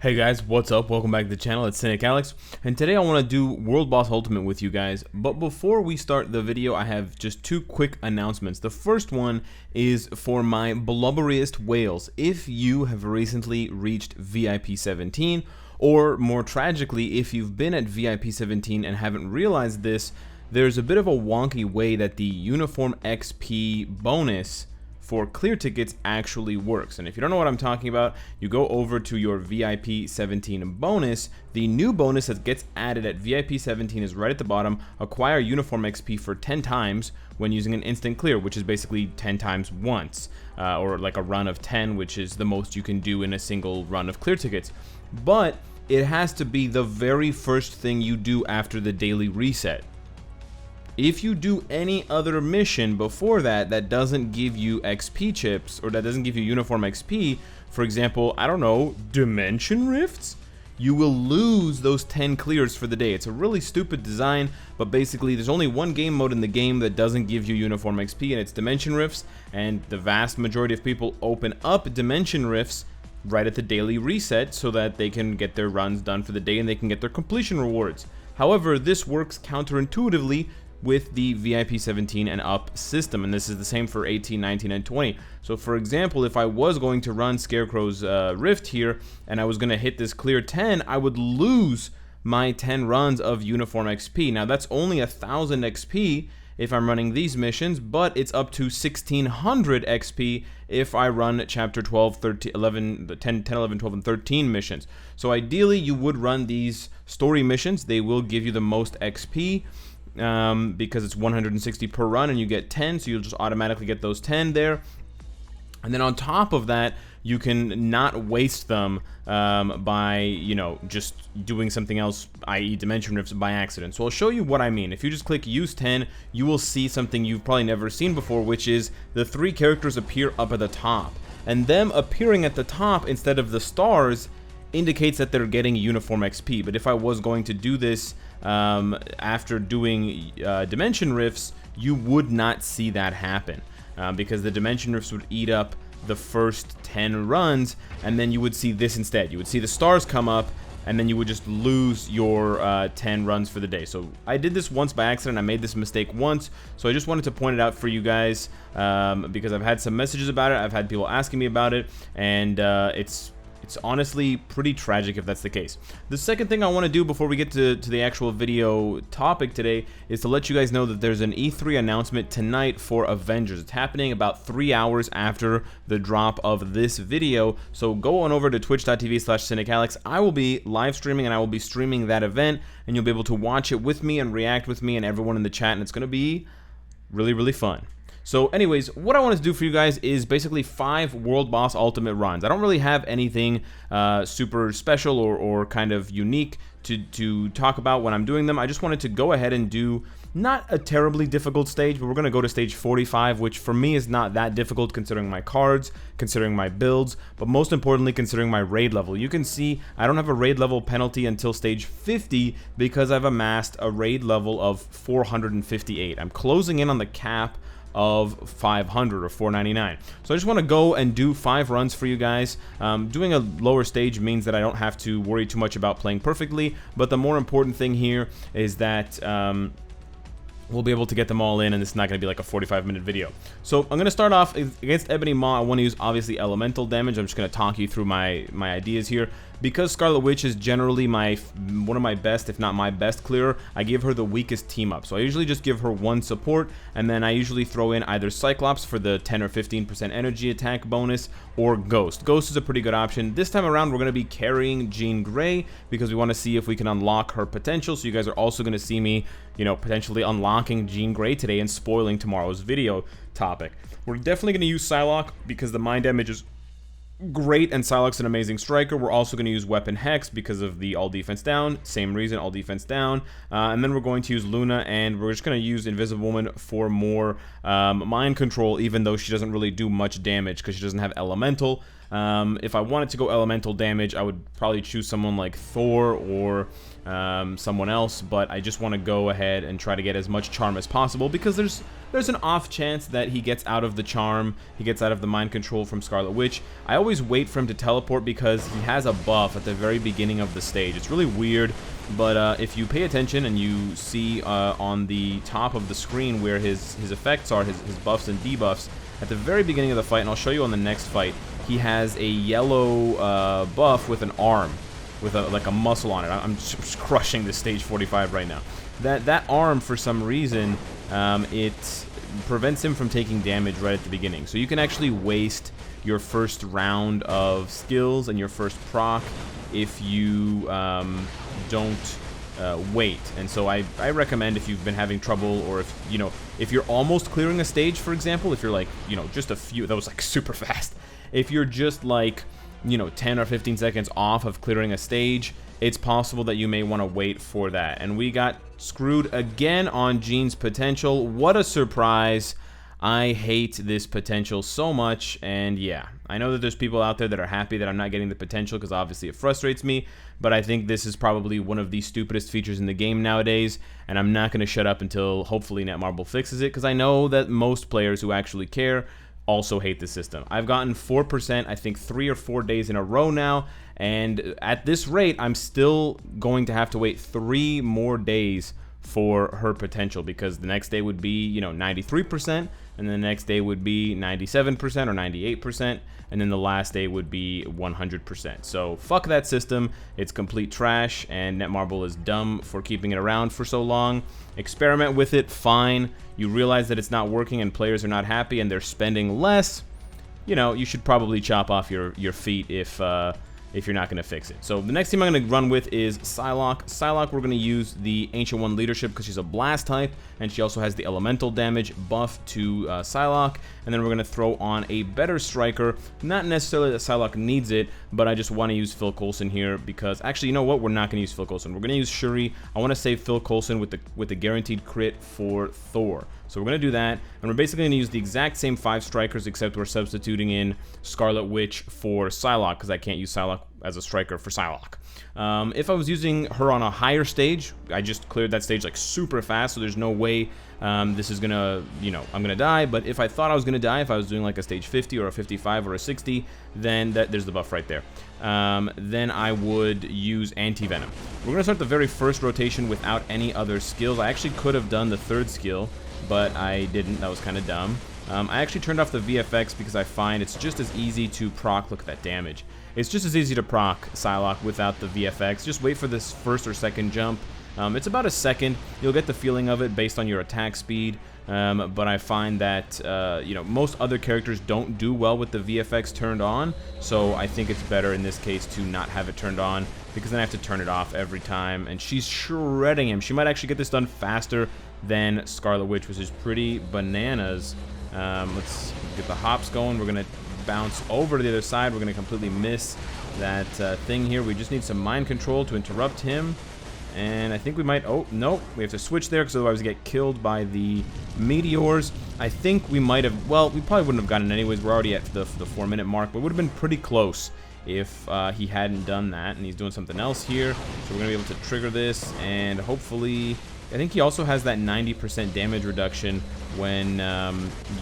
Hey guys, what's up? Welcome back to the channel. It's Cynicalex, and today I want to do World Boss Ultimate with you guys. But before we start the video, I have just two quick announcements. The first one is for my blubberiest whales. If you have recently reached VIP 17, or more tragically, if you've been at VIP 17 and haven't realized this, there's a bit of a wonky way that the Uniform XP bonus for clear tickets actually works. And if you don't know what I'm talking about, you go over to your VIP 17 bonus. The new bonus that gets added at VIP 17 is right at the bottom. Acquire uniform XP for 10 times when using an instant clear, which is basically 10 times once, or like a run of 10, which is the most you can do in a single run of clear tickets. But it has to be the very first thing you do after the daily reset. If you do any other mission before that that doesn't give you XP chips, or that doesn't give you uniform XP, for example, I don't know, dimension rifts, you will lose those 10 clears for the day. It's a really stupid design, but basically there's only one game mode in the game that doesn't give you uniform XP, and it's dimension rifts, and the vast majority of people open up dimension rifts right at the daily reset so that they can get their runs done for the day and they can get their completion rewards. However, this works counterintuitively with the VIP 17 and up system, and this is the same for 18, 19, and 20. So for example, if I was going to run Scarecrow's Rift here and I was going to hit this clear 10, I would lose my 10 runs of uniform XP. Now that's only 1,000 XP if I'm running these missions, but it's up to 1,600 XP if I run chapter 12, 13, 11, the 10, 11, 12, and 13 missions. So ideally you would run these story missions. They will give you the most XP, because it's 160 per run and you get 10, so you'll just automatically get those 10 there. And then on top of that, you can not waste them by, you know, just doing something else, i.e. dimension rifts by accident. So I'll show you what I mean. If you just click use 10, you will see something you've probably never seen before, which is the 3 characters appear up at the top. And them appearing at the top instead of the stars indicates that they're getting uniform XP. But if I was going to do this after doing dimension rifts, you would not see that happen, because the dimension rifts would eat up the first 10 runs, and then you would see this instead. You would see the stars come up, and then you would just lose your 10 runs for the day. So I did this once by accident. I made this mistake once, so I just wanted to point it out for you guys, because I've had some messages about it. I've had people asking me about it, and it's honestly pretty tragic if that's the case. The second thing I want to do before we get to the actual video topic today is to let you guys know that there's an E3 announcement tonight for Avengers. It's happening about 3 hours after the drop of this video, so go on over to twitch.tv/Cynicalex. I will be live streaming and I will be streaming that event, and you'll be able to watch it with me and react with me and everyone in the chat, and it's going to be really, really fun. So anyways, what I want to do for you guys is basically 5 World Boss Ultimate runs. I don't really have anything super special or kind of unique to talk about when I'm doing them. I just wanted to go ahead and do not a terribly difficult stage, but we're going to go to stage 45, which for me is not that difficult considering my cards, considering my builds, but most importantly considering my raid level. You can see I don't have a raid level penalty until stage 50 because I've amassed a raid level of 458. I'm closing in on the cap of 500 or 499. So I just want to go and do 5 runs for you guys. Doing a lower stage means that I don't have to worry too much about playing perfectly, but the more important thing here is that we'll be able to get them all in, and it's not going to be like a 45-minute video. So I'm going to start off against Ebony Maw. I want to use obviously elemental damage. I'm just going to talk you through my ideas here. Because Scarlet Witch is generally one of my best, if not my best clearer, I give her the weakest team up. So I usually just give her 1 support, and then I usually throw in either Cyclops for the 10 or 15% energy attack bonus, or Ghost. Ghost is a pretty good option. This time around, we're going to be carrying Jean Grey because we want to see if we can unlock her potential. So you guys are also going to see me, you know, potentially unlocking Jean Grey today and spoiling tomorrow's video topic. We're definitely going to use Psylocke because the mind damage is great, and Psylocke's an amazing striker. We're also going to use Weapon Hex because of the all defense down. Same reason, all defense down. And then we're going to use Luna, and we're just going to use Invisible Woman for more mind control, even though she doesn't really do much damage because she doesn't have elemental. If I wanted to go elemental damage, I would probably choose someone like Thor or someone else, but I just want to go ahead and try to get as much charm as possible, because there's an off chance that he gets out of the charm, he gets out of the mind control from Scarlet Witch. I always wait for him to teleport because he has a buff at the very beginning of the stage. It's really weird, but if you pay attention and you see on the top of the screen where his effects are, his buffs and debuffs, at the very beginning of the fight, and I'll show you on the next fight, he has a yellow buff with an arm, with like a muscle on it. I'm just crushing this stage 45 right now. That arm, for some reason, it prevents him from taking damage right at the beginning. So you can actually waste your first round of skills and your first proc if you don't wait. And so I recommend, if you've been having trouble, or if you're almost clearing a stage, for example, if you're like, just a few, that was like super fast. If you're just like, 10 or 15 seconds off of clearing a stage, it's possible that you may want to wait for that. And we got screwed again on Jean's potential. What a surprise. I hate this potential so much, and yeah, I know that there's people out there that are happy that I'm not getting the potential, because obviously it frustrates me, but I think this is probably one of the stupidest features in the game nowadays, and I'm not going to shut up until hopefully Netmarble fixes it, because I know that most players who actually care also hate the system. I've gotten 4%, I think 3 or 4 days in a row now, and at this rate, I'm still going to have to wait 3 more days for her potential, because the next day would be, 93%, and the next day would be 97% or 98%, and then the last day would be 100%. So fuck that system. It's complete trash, and Netmarble is dumb for keeping it around for so long. Experiment with it, fine. You realize that it's not working and players are not happy and they're spending less, you should probably chop off your feet if you're not going to fix it. So the next team I'm going to run with is Psylocke. Psylocke, we're going to use the Ancient One leadership because she's a blast type, and she also has the elemental damage buff to Psylocke. And then we're going to throw on a better striker. Not necessarily that Psylocke needs it, but I just want to use Phil Coulson here because, actually, you know what? We're not going to use Phil Coulson. We're going to use Shuri. I want to save Phil Coulson with the guaranteed crit for Thor. So we're going to do that, and we're basically going to use the exact same 5 strikers, except we're substituting in Scarlet Witch for Psylocke, because I can't use Psylocke as a striker for Psylocke. If I was using her on a higher stage, I just cleared that stage like super fast, so there's no way this is gonna, I'm gonna die. But if I thought I was gonna die, if I was doing like a stage 50 or a 55 or a 60, then there's the buff right there. Then I would use Anti-Venom. We're gonna start the very first rotation without any other skills. I actually could have done the 3rd skill, but I didn't. That was kind of dumb. I actually turned off the VFX because I find it's just as easy to proc. Look at that damage. It's just as easy to proc Psylocke without the VFX. Just wait for this 1st or 2nd jump. It's about a second. You'll get the feeling of it based on your attack speed. But I find that most other characters don't do well with the VFX turned on, so I think it's better in this case to not have it turned on, because then I have to turn it off every time, and she's shredding him. She might actually get this done faster than Scarlet Witch, which is pretty bananas. Let's get the hops going. We're going to bounce over to the other side. We're going to completely miss that thing here. We just need some mind control to interrupt him. And I think we might... Oh, no. We have to switch there because otherwise we get killed by the meteors. I think we might have... Well, we probably wouldn't have gotten it anyways. We're already at the 4-minute mark. But it would have been pretty close if he hadn't done that. And he's doing something else here. So we're going to be able to trigger this. And hopefully... I think he also has that 90% damage reduction when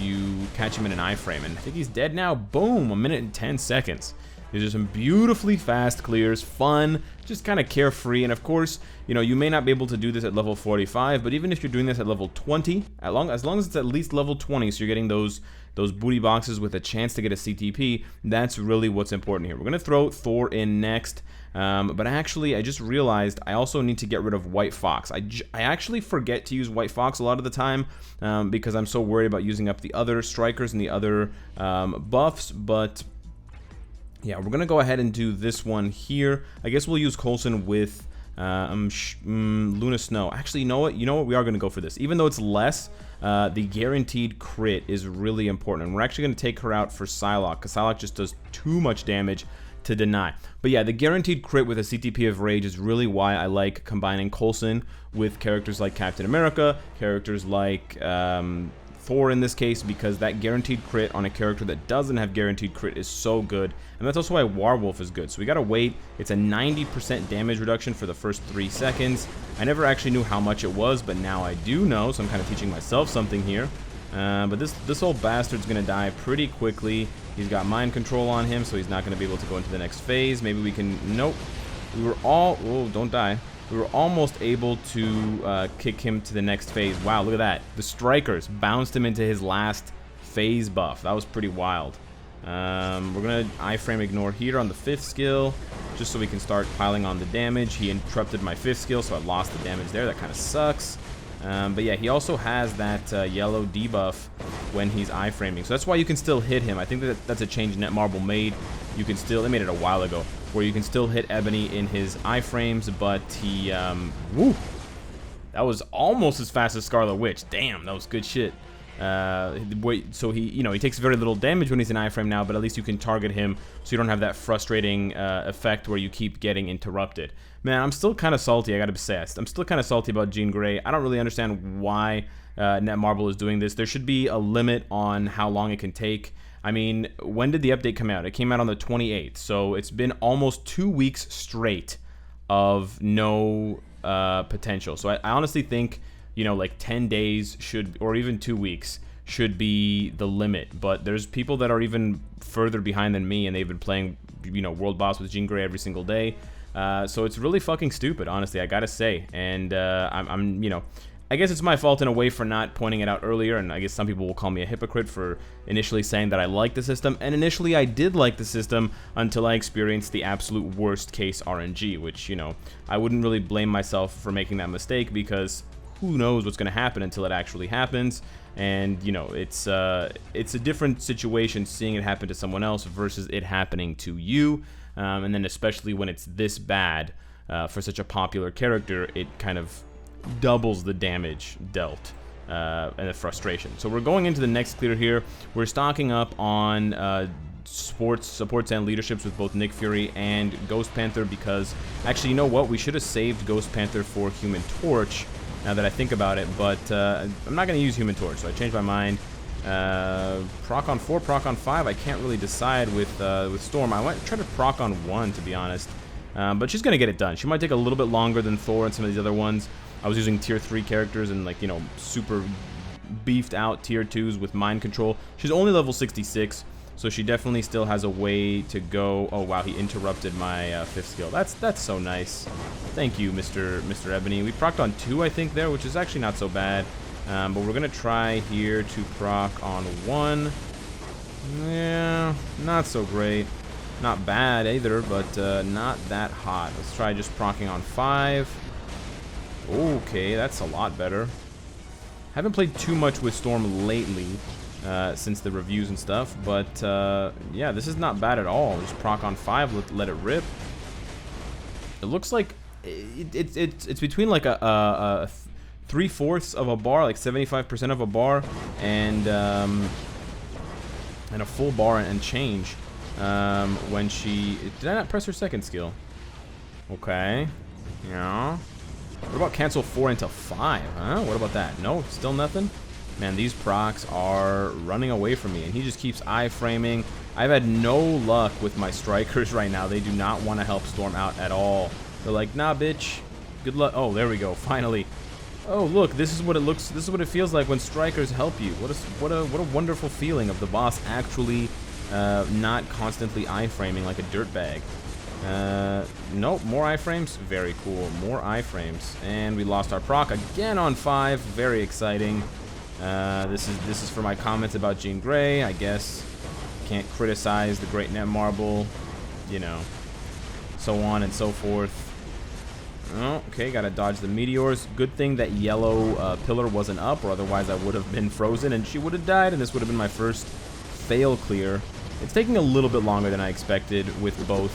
you catch him in an iframe. And I think he's dead now. Boom! 1 minute and 10 seconds. These are some beautifully fast clears, fun, just kind of carefree. And of course, you may not be able to do this at level 45, but even if you're doing this at level 20, as long as it's at least level 20, so you're getting those booty boxes with a chance to get a CTP, that's really what's important here. We're going to throw Thor in next, but actually, I just realized I also need to get rid of White Fox. I actually forget to use White Fox a lot of the time because I'm so worried about using up the other strikers and the other buffs, but... yeah, we're going to go ahead and do this one here. I guess we'll use Coulson with Luna Snow. Actually, you know what? We are going to go for this. Even though it's less, the guaranteed crit is really important. And we're actually going to take her out for Psylocke, because Psylocke just does too much damage to deny. But yeah, the guaranteed crit with a CTP of Rage is really why I like combining Coulson with characters like Captain America, characters like... Thor in this case, because that guaranteed crit on a character that doesn't have guaranteed crit is so good, and that's also why Werewolf is good. So we gotta wait. It's a 90% damage reduction for the first 3 seconds. I never actually knew how much it was, but now I do know, so I'm kind of teaching myself something here. But this old bastard's gonna die pretty quickly. He's got mind control on him, so he's not gonna be able to go into the next phase. Maybe we can... Nope. We were all... Oh, don't die. We were almost able to kick him to the next phase. Wow, look at that. The strikers bounced him into his last phase buff. That was pretty wild. We're going to iframe ignore here on the 5th skill, just so we can start piling on the damage. He interrupted my 5th skill, so I lost the damage there. That kind of sucks. But yeah, he also has that yellow debuff when he's iframing. So that's why you can still hit him. I think that's a change Netmarble made. You can still... They made it a while ago, where you can still hit Ebony in his iframes, but he... Woo! That was almost as fast as Scarlet Witch. Damn, that was good shit. So he, you know, he takes very little damage when he's in iframe now, but at least you can target him, so you don't have that frustrating effect where you keep getting interrupted. Man, I'm still kind of salty, I gotta say. I'm still kind of salty about Jean Grey. I don't really understand why Netmarble is doing this. There should be a limit on how long it can take. I mean, when did the update come out? It came out on the 28th, so it's been almost 2 weeks straight of no potential. So I honestly think, you know, like 10 days should, or even 2 weeks should be the limit. But there's people that are even further behind than me, and they've been playing, you know, World Boss with Jean Grey every single day. So it's really fucking stupid, honestly, I gotta say. And I'm, you know, I guess it's my fault in a way for not pointing it out earlier, and I guess some people will call me a hypocrite for initially saying that I like the system, and initially I did like the system until I experienced the absolute worst case RNG, which, you know, I wouldn't really blame myself for making that mistake, because who knows what's going to happen until it actually happens. And, you know, it's a different situation seeing it happen to someone else versus it happening to you, and then especially when it's this bad for such a popular character, it kind of doubles the damage dealt and the frustration. So we're going into the next clear here. We're stocking up on supports and leaderships with both Nick Fury and Ghost Panther, because actually, you know what, we should have saved Ghost Panther for Human Torch now that I think about it, but I'm not going to use Human Torch, so I changed my mind. Proc on 4, proc on 5, I can't really decide with Storm. I might try to proc on 1, to be honest, but she's going to get it done. She might take a little bit longer than Thor and some of these other ones. I was using tier 3 characters and, like, you know, super beefed out tier 2s with mind control. She's only level 66, so she definitely still has a way to go. Oh wow, he interrupted my 5th skill. That's so nice. Thank you, Mr. Ebony. We procced on 2, I think, there, which is actually not so bad. But we're gonna try here to proc on 1. Yeah, not so great. Not bad either, but not that hot. Let's try just procking on 5. Okay, that's a lot better. Haven't played too much with Storm lately, since the reviews and stuff, but yeah, this is not bad at all. Just proc on 5, let it rip. It looks like it's between like a 3/4 of a bar, like 75% of a bar, and a full bar and change. When she... Did I not press her 2nd skill? Okay. Yeah. What about cancel 4 into 5, huh? What about that? No, still nothing? Man, these procs are running away from me, and he just keeps iframing. I've had no luck with my strikers right now. They do not want to help Storm out at all. They're like, nah, bitch. Good luck. Oh, there we go. Finally. Oh, look, this is what it looks. This is what it feels like when strikers help you. What a wonderful feeling of the boss actually not constantly iframing like a dirtbag. Nope, more iframes. Very cool. More iframes, and we lost our proc again on 5. Very exciting. This is for my comments about Jean Grey, I guess. Can't criticize the great Netmarble, you know, so on and so forth. Oh, okay, gotta dodge the meteors. Good thing that yellow pillar wasn't up, or otherwise I would have been frozen and she would have died, and this would have been my first fail clear. It's taking a little bit longer than I expected with both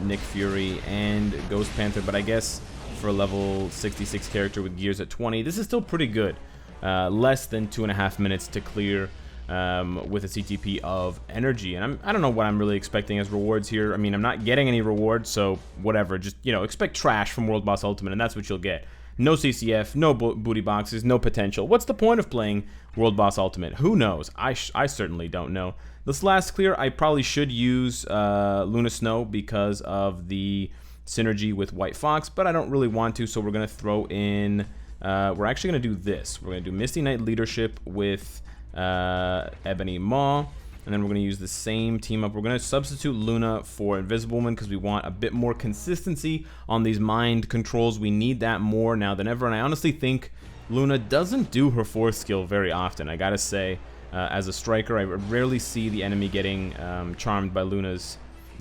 Nick Fury and Ghost Panther, but I guess for a level 66 character with gears at 20, this is still pretty good. Less than 2.5 minutes to clear with a CTP of energy, and I don't know what I'm really expecting as rewards here. I mean, I'm not getting any rewards, so whatever. Just, you know, expect trash from World Boss Ultimate, and that's what you'll get. no CCF, no booty boxes, no potential. What's the point of playing World Boss Ultimate? Who knows? I certainly don't know. This last clear, I probably should use Luna Snow because of the synergy with White Fox, but I don't really want to, so we're going to throw in... we're actually going to do this. We're going to do Misty Knight Leadership with Ebony Maw. And then we're going to use the same team up. We're going to substitute Luna for Invisible Woman because we want a bit more consistency on these mind controls. We need that more now than ever. And I honestly think Luna doesn't do her fourth skill very often. I got to say, as a striker, I rarely see the enemy getting charmed by Luna's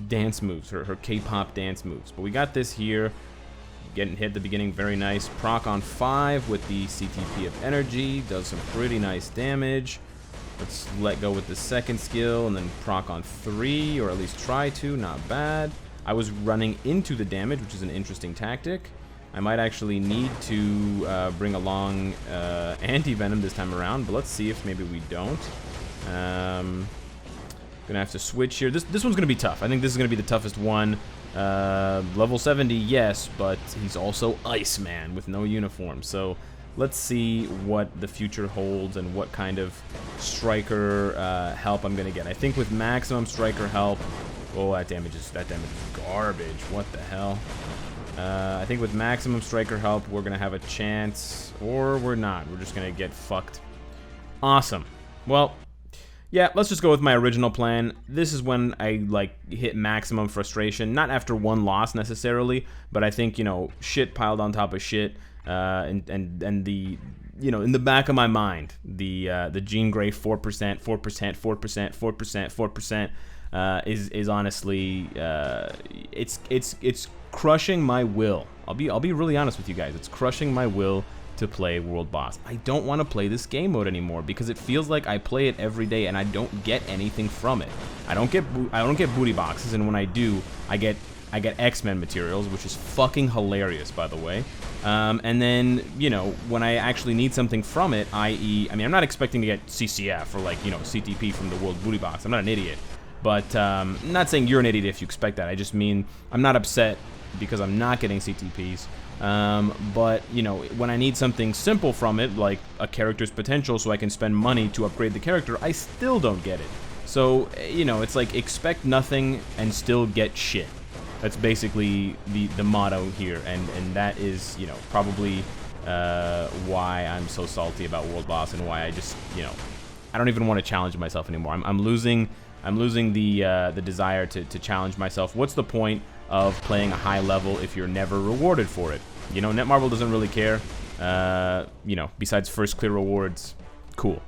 dance moves, her K-pop dance moves. But we got this here. Getting hit at the beginning, very nice. Proc on 5 with the CTP of Energy. Does some pretty nice damage. Let's let go with the second skill and then proc on 3, or at least try to. Not bad. I was running into the damage, which is an interesting tactic. I might actually need to bring along anti-venom this time around, but let's see if maybe we don't. Gonna have to switch here. This one's gonna be tough. I think this is gonna be the toughest one. Level 70, yes, but he's also Iceman with no uniform, so let's see what the future holds and what kind of striker help I'm gonna get. I think with maximum striker help, oh, that damage is garbage. What the hell? I think with maximum striker help, we're gonna have a chance, or we're not. We're just gonna get fucked. Awesome. Well, yeah, let's just go with my original plan. This is when I, like, hit maximum frustration. Not after one loss, necessarily, but I think, you know, shit piled on top of shit. And the, you know, in the back of my mind, the Jean Grey 4%, 4%, 4%, 4%, 4% is honestly it's crushing my will. I'll be really honest with you guys. It's crushing my will to play World Boss. I don't want to play this game mode anymore because it feels like I play it every day and I don't get anything from it. I don't get booty boxes, and when I do, I get XMen materials, which is fucking hilarious, by the way. And then, you know, when I actually need something from it, i.e., I mean, I'm not expecting to get CCF or, like, you know, CTP from the World Booty Box. I'm not an idiot. But I'm not saying you're an idiot if you expect that. I just mean I'm not upset because I'm not getting CTPs. But, you know, when I need something simple from it, like a character's potential so I can spend money to upgrade the character, I still don't get it. So, you know, it's like expect nothing and still get shit. That's basically the motto here, and that is, you know, probably why I'm so salty about World Boss and why I just, you know, I don't even want to challenge myself anymore. I'm losing the desire to challenge myself. What's the point of playing a high level if you're never rewarded for it? You know, Netmarble doesn't really care. You know, besides first clear rewards, cool,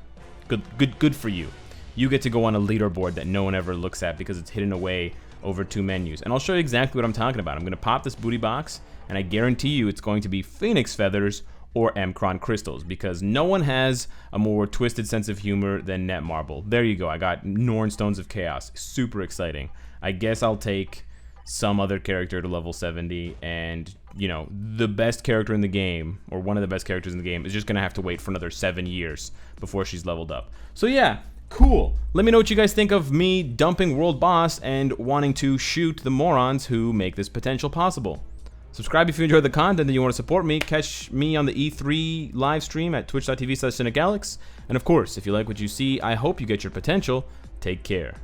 good for you. You get to go on a leaderboard that no one ever looks at because it's hidden away over 2 menus. And I'll show you exactly what I'm talking about. I'm going to pop this booty box, and I guarantee you it's going to be Phoenix Feathers or Mcron Crystals, because no one has a more twisted sense of humor than Netmarble. There you go. I got Norn Stones of Chaos. Super exciting. I guess I'll take some other character to level 70, and, you know, the best character in the game, or one of the best characters in the game, is just going to have to wait for another 7 years before she's leveled up. So yeah, cool. Let me know what you guys think of me dumping World Boss and wanting to shoot the morons who make this potential possible. Subscribe if you enjoyed the content and you want to support me. Catch me on the E3 live stream at twitch.tv/Cynicalex. And of course, if you like what you see, I hope you get your potential. Take care.